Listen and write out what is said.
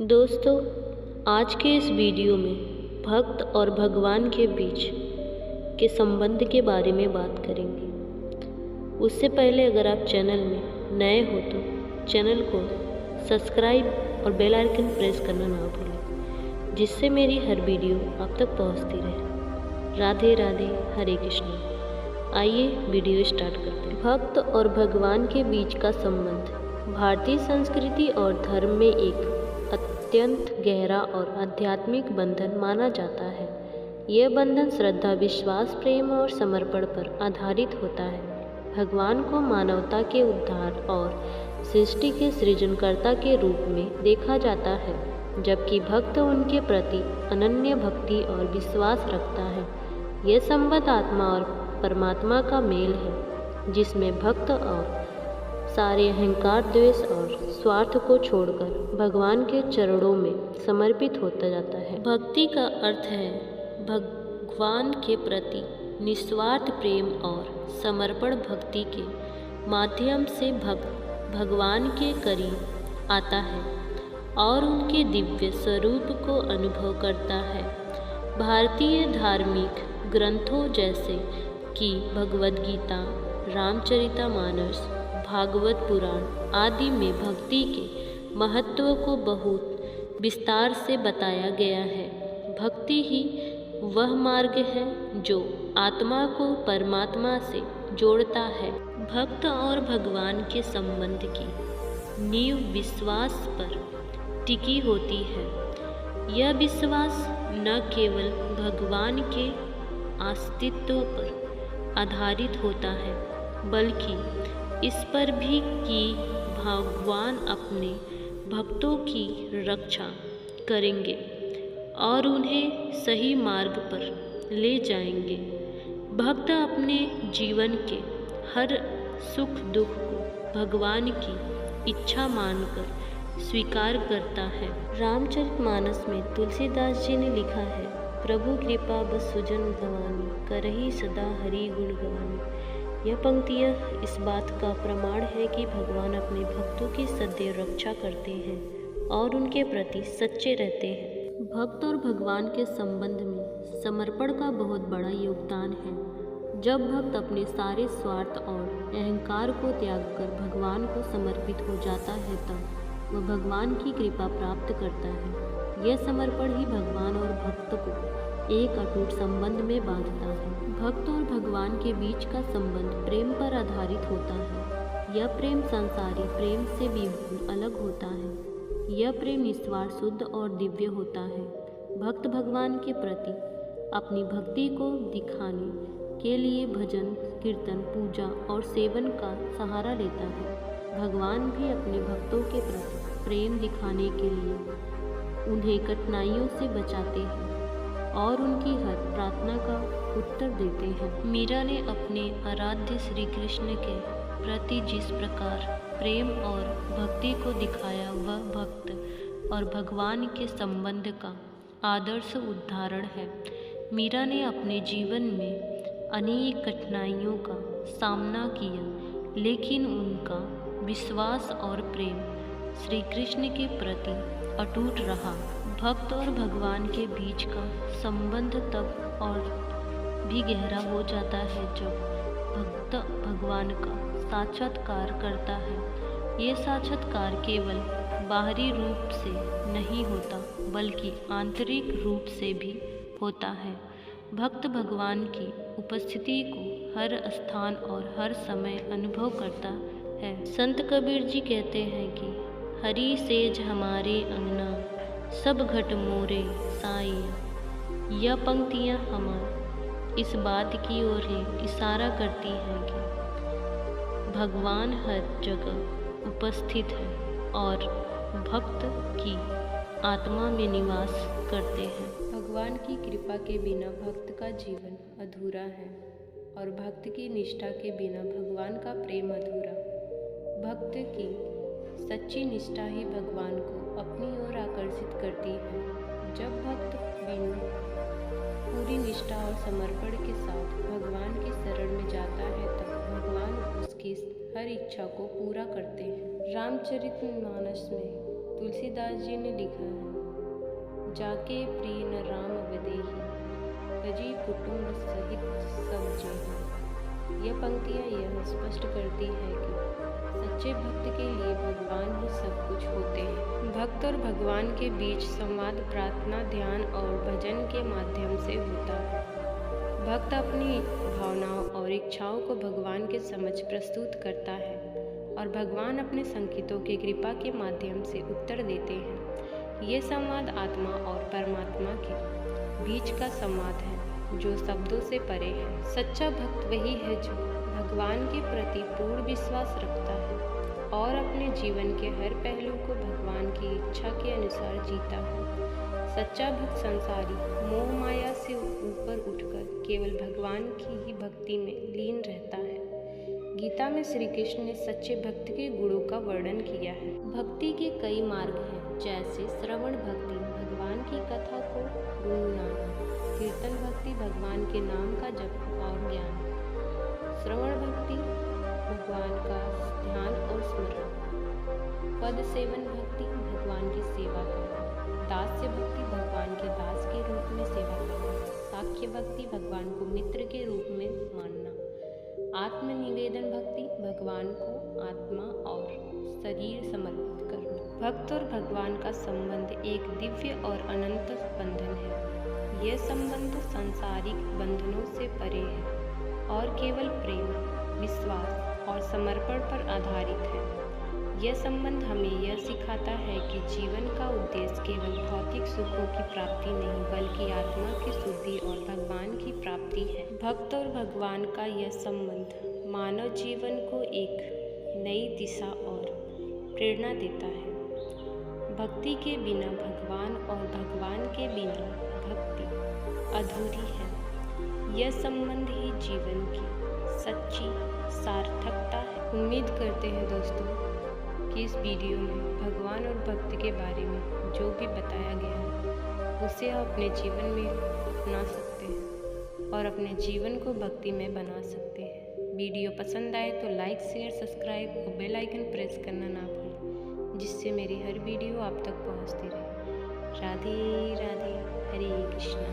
दोस्तों, आज के इस वीडियो में भक्त और भगवान के बीच के संबंध के बारे में बात करेंगे। उससे पहले अगर आप चैनल में नए हो तो चैनल को सब्सक्राइब और बेल आइकन प्रेस करना ना भूलें, जिससे मेरी हर वीडियो आप तक पहुंचती रहे। राधे राधे, हरे कृष्ण। आइए वीडियो स्टार्ट करते हैं। भक्त और भगवान के बीच का संबंध भारतीय संस्कृति और धर्म में एक अत्यंत गहरा और आध्यात्मिक बंधन माना जाता है। यह बंधन श्रद्धा, विश्वास, प्रेम और समर्पण पर आधारित होता है। भगवान को मानवता के उद्धार और सृष्टि के सृजनकर्ता के रूप में देखा जाता है, जबकि भक्त उनके प्रति अनन्य भक्ति और विश्वास रखता है। यह संबंध आत्मा और परमात्मा का मेल है, जिसमें भक्त और सारे अहंकार, द्वेष और स्वार्थ को छोड़कर भगवान के चरणों में समर्पित होता जाता है। भक्ति का अर्थ है भगवान के प्रति निस्वार्थ प्रेम और समर्पण। भक्ति के माध्यम से भक्त भगवान के करीब आता है और उनके दिव्य स्वरूप को अनुभव करता है। भारतीय धार्मिक ग्रंथों जैसे कि भगवद गीता, रामचरितमानस, भागवत पुराण आदि में भक्ति के महत्व को बहुत विस्तार से बताया गया है। भक्ति ही वह मार्ग है जो आत्मा को परमात्मा से जोड़ता है। भक्त और भगवान के संबंध की नींव विश्वास पर टिकी होती है। यह विश्वास न केवल भगवान के अस्तित्व पर आधारित होता है, बल्कि इस पर भी कि भगवान अपने भक्तों की रक्षा करेंगे और उन्हें सही मार्ग पर ले जाएंगे। भक्त अपने जीवन के हर सुख दुख को भगवान की इच्छा मानकर स्वीकार करता है। रामचरितमानस में तुलसीदास जी ने लिखा है, प्रभु कृपा बस सुजन भवानी, करही सदा हरि गुण गवानी। यह पंक्तियाँ इस बात का प्रमाण है कि भगवान अपने भक्तों की सदैव रक्षा करते हैं और उनके प्रति सच्चे रहते हैं। भक्त और भगवान के संबंध में समर्पण का बहुत बड़ा योगदान है। जब भक्त अपने सारे स्वार्थ और अहंकार को त्याग कर भगवान को समर्पित हो जाता है, तब वह भगवान की कृपा प्राप्त करता है। यह समर्पण ही भगवान और भक्त को एक अटूट संबंध में बांधता है। भक्त और भगवान के बीच का संबंध प्रेम पर आधारित होता है। यह प्रेम संसारी प्रेम से बिल्कुल अलग होता है। यह प्रेम निस्वार्थ, शुद्ध और दिव्य होता है। भक्त भगवान के प्रति अपनी भक्ति को दिखाने के लिए भजन, कीर्तन, पूजा और सेवन का सहारा लेता है। भगवान भी अपने भक्तों के प्रति प्रेम दिखाने के लिए उन्हें कठिनाइयों से बचाते हैं और उनकी हर प्रार्थना का उत्तर देते हैं। मीरा ने अपने आराध्य श्री कृष्ण के प्रति जिस प्रकार प्रेम और भक्ति को दिखाया, वह भक्त और भगवान के संबंध का आदर्श उदाहरण है। मीरा ने अपने जीवन में अनेक कठिनाइयों का सामना किया, लेकिन उनका विश्वास और प्रेम श्री कृष्ण के प्रति अटूट रहा। भक्त और भगवान के बीच का संबंध तब और भी गहरा हो जाता है जब भक्त भगवान का साक्षात्कार करता है। ये साक्षात्कार केवल बाहरी रूप से नहीं होता, बल्कि आंतरिक रूप से भी होता है। भक्त भगवान की उपस्थिति को हर स्थान और हर समय अनुभव करता है। संत कबीर जी कहते हैं कि हरि सेज हमारे अंगना, सब घट मोरे साई। यह पंक्तियाँ हमें इस बात की ओर इशारा करती हैं कि भगवान हर जगह उपस्थित है और भक्त की आत्मा में निवास करते हैं। भगवान की कृपा के बिना भक्त का जीवन अधूरा है और भक्त की निष्ठा के बिना भगवान का प्रेम अधूरा। भक्त की सच्ची निष्ठा ही भगवान को अपनी ओर आकर्षित करती है। जब भक्त बिना पूरी निष्ठा और समर्पण के साथ भगवान की शरण में जाता है, तब भगवान उसकी हर इच्छा को पूरा करते हैं। रामचरितमानस में तुलसीदास जी ने लिखा है, जाके प्रिय न राम विदेही, तजी कुटुंब सहित सब जेही। यह पंक्तियाँ यह स्पष्ट करती है कि सच्चे भक्त के लिए भगवान ही सब कुछ होते हैं। भक्त और भगवान के बीच संवाद प्रार्थना, ध्यान और भजन के माध्यम से होता है। भक्त अपनी भावनाओं और इच्छाओं को भगवान के समक्ष प्रस्तुत करता है और भगवान अपने संकेतों की कृपा के माध्यम से उत्तर देते हैं। ये संवाद आत्मा और परमात्मा के बीच का संवाद है जो शब्दों से परे है। सच्चा भक्त वही है जो भगवान के प्रति पूर्ण विश्वास रखता है और अपने जीवन के हर पहलू को भगवान की इच्छा के अनुसार जीता है। सच्चा भक्त संसारी मोह माया से ऊपर उठकर केवल भगवान की ही भक्ति में लीन रहता है। गीता में श्री कृष्ण ने सच्चे भक्त के गुणों का वर्णन किया है। भक्ति के कई मार्ग हैं, जैसे श्रवण भक्ति, भगवान की कथा को गुनगुनाना, कीर्तन भक्ति, भगवान के नाम का जप और ज्ञान, श्रवण भक्ति, भगवान का ध्यान और स्मरण, पद सेवन भक्ति, भगवान की सेवा करना, दास्य भक्ति, भगवान के दास के रूप में सेवा करना, साख्य भक्ति, भगवान को मित्र के रूप में मानना, आत्मनिवेदन भक्ति, भगवान को आत्मा और शरीर समर्पित करना। भक्त और भगवान का संबंध एक दिव्य और अनंत बंधन है। यह संबंध सांसारिक बंधनों से परे है और केवल प्रेम, विश्वास और समर्पण पर आधारित है। यह संबंध हमें यह सिखाता है कि जीवन का उद्देश्य केवल भौतिक सुखों की प्राप्ति नहीं, बल्कि आत्मा की शुद्धि और भगवान की प्राप्ति है। भक्त और भगवान का यह संबंध मानव जीवन को एक नई दिशा और प्रेरणा देता है। भक्ति के बिना भगवान और भगवान के बिना भक्ति अधूरी है। यह संबंध ही जीवन की सच्ची सार्थकता है। उम्मीद करते हैं दोस्तों कि इस वीडियो में भगवान और भक्ति के बारे में जो भी बताया गया है उसे आप अपने जीवन में अपना सकते हैं और अपने जीवन को भक्ति में बना सकते हैं। वीडियो पसंद आए तो लाइक, शेयर, सब्सक्राइब और बेल आइकन प्रेस करना ना भूलें, जिससे मेरी हर वीडियो आप तक पहुंचती रहे। राधे राधे, हरे कृष्णा।